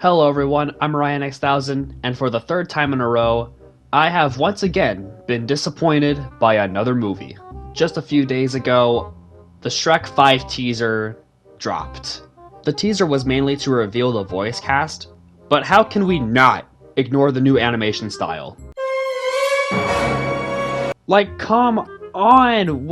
Hello everyone, I'm Ryan X1000, and for the third time in a row, I have once again been disappointed by another movie. Just a few days ago, the Shrek 5 teaser dropped. The teaser was mainly to reveal the voice cast, but how can we not ignore the new animation style? Like, come on!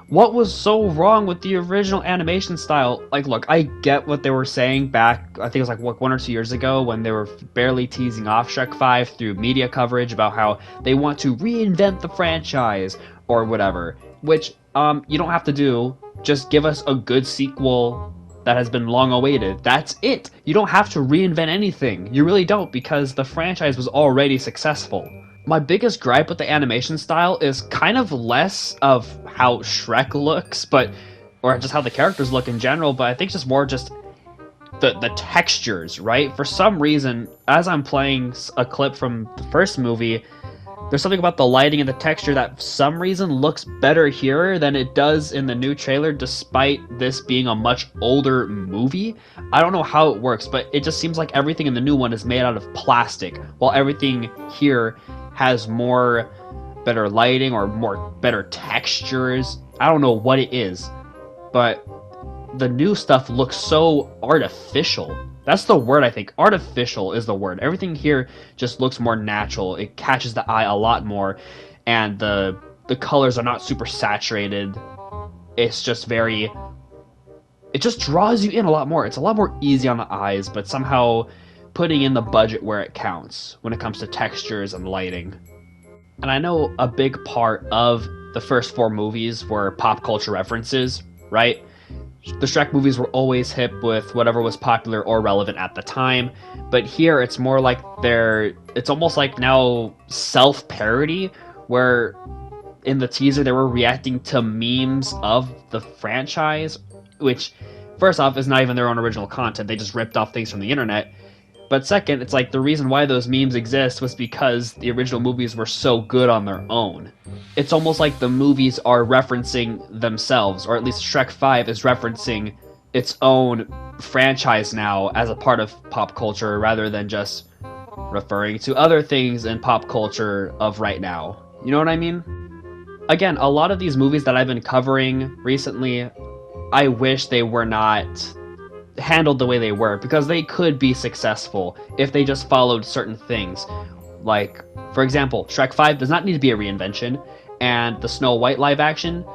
What was so wrong with the original animation style? Like, look, I get what they were saying back, I think it was like, what, 1 or 2 years ago, when they were barely teasing off Shrek 5 through media coverage about how they want to reinvent the franchise, or whatever. Which, you don't have to do. Just give us a good sequel that has been long awaited. That's it! You don't have to reinvent anything. You really don't, because the franchise was already successful. My biggest gripe with the animation style is kind of less of how Shrek looks, or just how the characters look in general, but I think just more just the textures, right? For some reason, as I'm playing a clip from the first movie, there's something about the lighting and the texture that for some reason looks better here than it does in the new trailer, despite this being a much older movie. I don't know how it works, but it just seems like everything in the new one is made out of plastic, while everything here has more better lighting or better textures. I don't know what it is, but the new stuff looks so artificial. That's the word, I think. Artificial is the word. Everything here just looks more natural. It catches the eye a lot more, and the colors are not super saturated. It's just it just draws you in a lot more. It's a lot more easy on the eyes, but somehow putting in the budget where it counts when it comes to textures and lighting. And I know a big part of the first 4 movies were pop culture references, right? The Shrek movies were always hip with whatever was popular or relevant at the time, but here it's more like it's almost like now self-parody, where in the teaser they were reacting to memes of the franchise, which first off is not even their own original content, they just ripped off things from the internet. But second, it's like the reason why those memes exist was because the original movies were so good on their own. It's almost like the movies are referencing themselves, or at least Shrek 5 is referencing its own franchise now as a part of pop culture, rather than just referring to other things in pop culture of right now. You know what I mean? Again, a lot of these movies that I've been covering recently, I wish they were not handled the way they were, because they could be successful if they just followed certain things. Like, for example, Shrek 5 does not need to be a reinvention, and the Snow White live action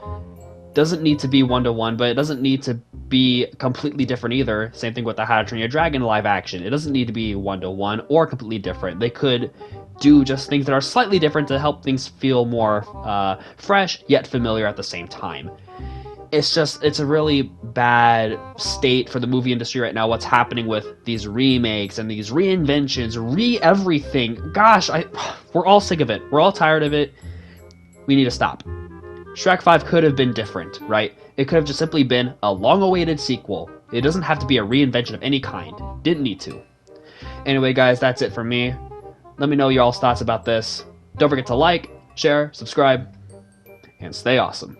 doesn't need to be one-to-one, but it doesn't need to be completely different either. Same thing with the How to Train Your Dragon live action. It doesn't need to be one-to-one or completely different. They could do just things that are slightly different to help things feel more fresh, yet familiar at the same time. It's a really bad state for the movie industry right now, what's happening with these remakes and these reinventions, everything. Gosh, we're all sick of it. We're all tired of it. We need to stop. Shrek 5 could have been different, right? It could have just simply been a long-awaited sequel. It doesn't have to be a reinvention of any kind. Didn't need to. Anyway, guys, that's it from me. Let me know y'all's thoughts about this. Don't forget to like, share, subscribe, and stay awesome.